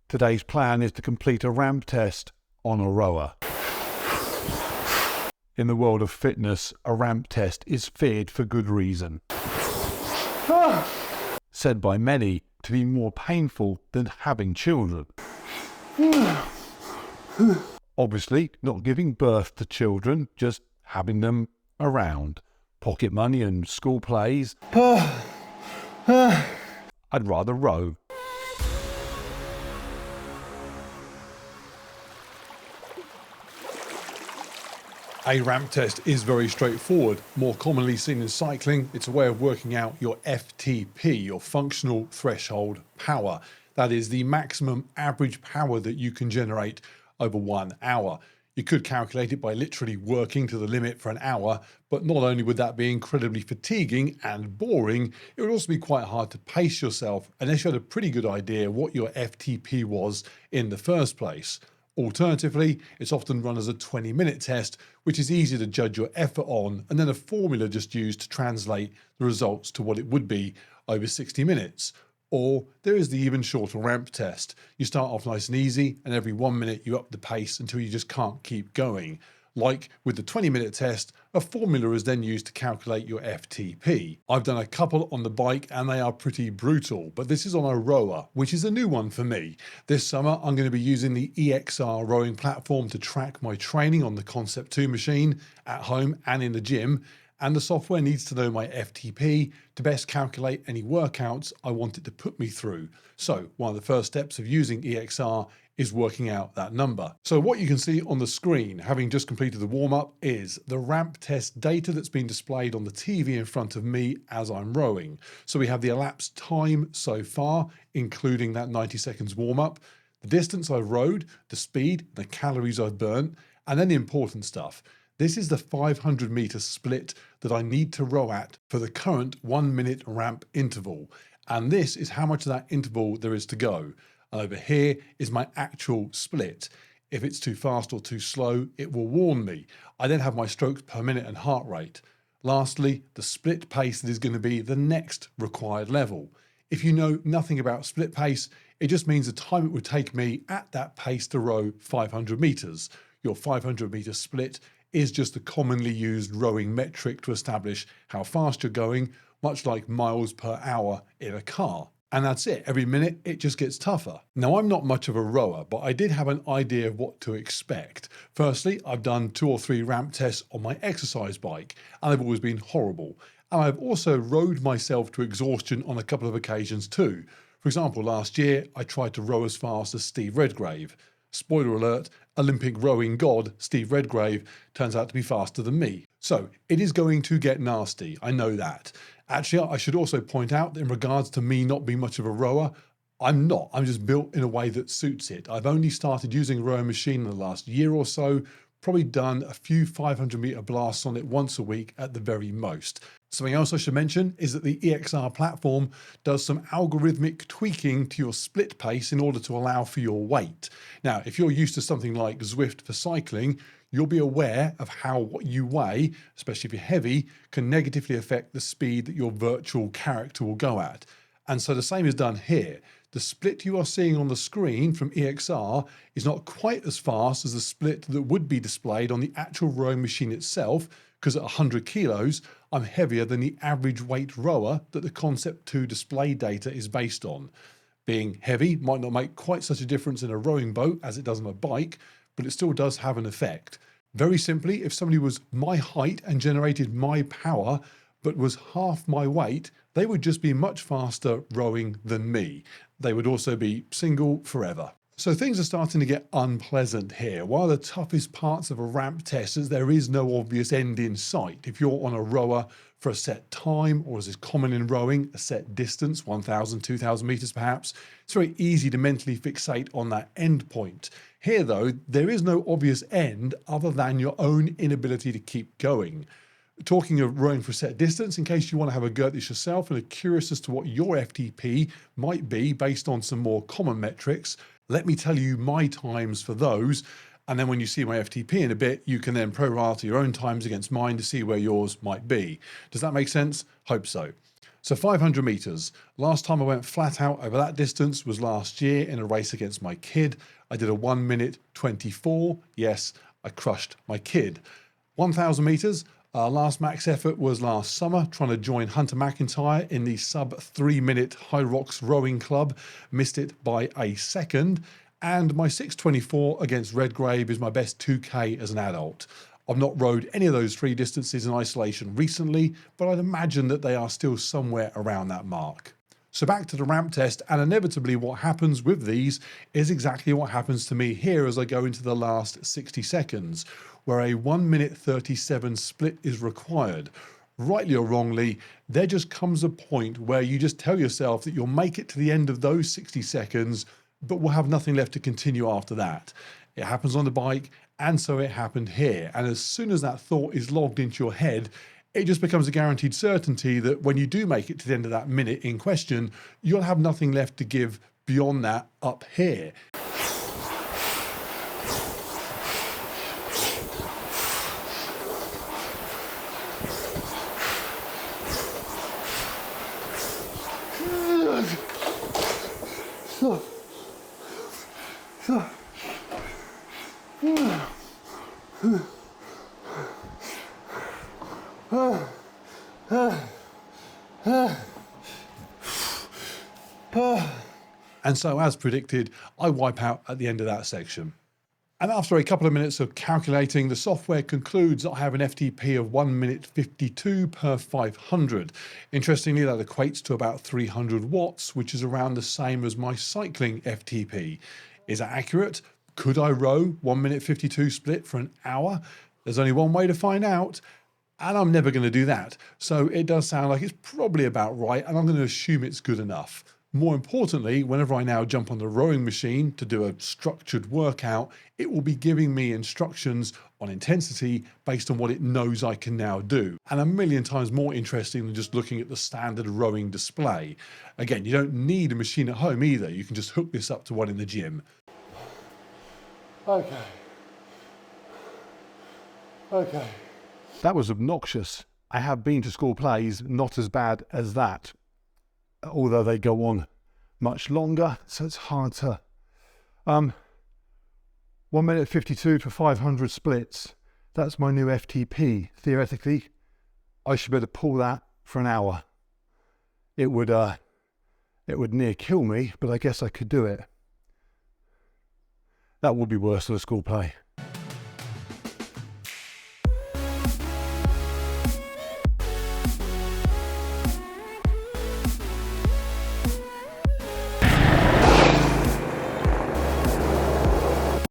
Today's plan is to complete a ramp test on a rower. In the world of fitness, a ramp test is feared for good reason. Said by many to be more painful than having children. Obviously, not giving birth to children, just having them around. Pocket money and school plays. I'd rather row. A ramp test is very straightforward. More commonly seen in cycling, it's a way of working out your FTP, your functional threshold power. That is the maximum average power that you can generate over 1 hour. You could calculate it by literally working to the limit for an hour, but not only would that be incredibly fatiguing and boring, it would also be quite hard to pace yourself unless you had a pretty good idea what your FTP was in the first place. Alternatively, it's often run as a 20-minute test, which is easy to judge your effort on, and then a formula just used to translate the results to what it would be over 60 minutes. Or there is the even shorter ramp test. You start off nice and easy, and every 1 minute you up the pace until you just can't keep going. Like with the 20-minute test, a formula is then used to calculate your FTP. I've done a couple on the bike and they are pretty brutal, but this is on a rower, which is a new one for me. This summer, I'm going to be using the EXR rowing platform to track my training on the Concept 2 machine at home and in the gym. And the software needs to know my FTP to best calculate any workouts I want it to put me through. So one of the first steps of using EXR is working out that number. So what you can see on the screen, having just completed the warm-up, is the ramp test data that's been displayed on the TV in front of me as I'm rowing. So we have the elapsed time so far, including that 90 seconds warm-up, the distance I've rowed, the speed, the calories I've burnt, and then the important stuff. This is the 500 meter split that I need to row at for the current 1 minute ramp interval. And this is how much of that interval there is to go. And over here is my actual split. If it's too fast or too slow, it will warn me. I then have my strokes per minute and heart rate. Lastly, the split pace that is going to be the next required level. If you know nothing about split pace, it just means the time it would take me at that pace to row 500 meters. Your 500 meter split is just a commonly used rowing metric to establish how fast you're going, much like miles per hour in a car. And that's it. Every minute, it just gets tougher. Now, I'm not much of a rower, but I did have an idea of what to expect. Firstly, I've done 2 or 3 ramp tests on my exercise bike, and they've always been horrible. And I've also rowed myself to exhaustion on a couple of occasions too. For example, last year, I tried to row as fast as Steve Redgrave. Spoiler alert, Olympic rowing god Steve Redgrave turns out to be faster than me. So it is going to get nasty, I know that. Actually, I should also point out that in regards to me not being much of a rower, I'm not. I'm just built in a way that suits it. I've only started using a rowing machine in the last year or so, probably done a few 500 meter blasts on it once a week at the very most. Something else I should mention is that the EXR platform does some algorithmic tweaking to your split pace in order to allow for your weight. Now, if you're used to something like Zwift for cycling, you'll be aware of how what you weigh, especially if you're heavy, can negatively affect the speed that your virtual character will go at. And so the same is done here. The split you are seeing on the screen from EXR is not quite as fast as the split that would be displayed on the actual rowing machine itself, because at 100 kilos, I'm heavier than the average weight rower that the Concept 2 display data is based on. Being heavy might not make quite such a difference in a rowing boat as it does on a bike, but it still does have an effect. Very simply, if somebody was my height and generated my power, but was half my weight, they would just be much faster rowing than me. They would also be single forever. So things are starting to get unpleasant here. One of the toughest parts of a ramp test is there is no obvious end in sight. If you're on a rower for a set time, or as is common in rowing, a set distance, 1,000, 2,000 meters perhaps, it's very easy to mentally fixate on that end point. Here though, there is no obvious end other than your own inability to keep going. Talking of rowing for a set distance, in case you want to have a go at this yourself and are curious as to what your FTP might be based on some more common metrics, let me tell you my times for those. And then when you see my FTP in a bit, you can then prorate your own times against mine to see where yours might be. Does that make sense? Hope so. So 500 meters. Last time I went flat out over that distance was last year in a race against my kid. I did a 1 minute 24. Yes, I crushed my kid. 1,000 meters. Our last max effort was last summer, trying to join Hunter McIntyre in the sub 3 minute High Rocks rowing club. Missed it by a second. And my 6:24 against Redgrave is my best 2K as an adult. I've not rowed any of those three distances in isolation recently, but I'd imagine that they are still somewhere around that mark. So back to the ramp test, and inevitably what happens with these is exactly what happens to me here as I go into the last 60 seconds, where a 1 minute 37 split is required. Rightly or wrongly, there just comes a point where you just tell yourself that you'll make it to the end of those 60 seconds, but will have nothing left to continue after that. It happens on the bike, and so it happened here. And as soon as that thought is logged into your head, it just becomes a guaranteed certainty that when you do make it to the end of that minute in question, you'll have nothing left to give beyond that up here. And so, as predicted, I wipe out at the end of that section. And after a couple of minutes of calculating, the software concludes that I have an FTP of 1 minute 52 per 500. Interestingly, that equates to about 300 watts, which is around the same as my cycling FTP. Is that accurate? Could I row 1 minute 52 split for an hour? There's only one way to find out, and I'm never going to do that. So it does sound like it's probably about right, and I'm going to assume it's good enough. More importantly, whenever I now jump on the rowing machine to do a structured workout, it will be giving me instructions on intensity based on what it knows I can now do. And a million times more interesting than just looking at the standard rowing display. Again, you don't need a machine at home either. You can just hook this up to one in the gym. Okay. That was obnoxious. I have been to school plays, not as bad as that, although they go on much longer, so it's hard to 1 minute 52 for 500 splits. That's my new FTP. Theoretically, I should be able to pull that for an hour. It would near kill me, but I guess I could do it. That would be worse than a school play.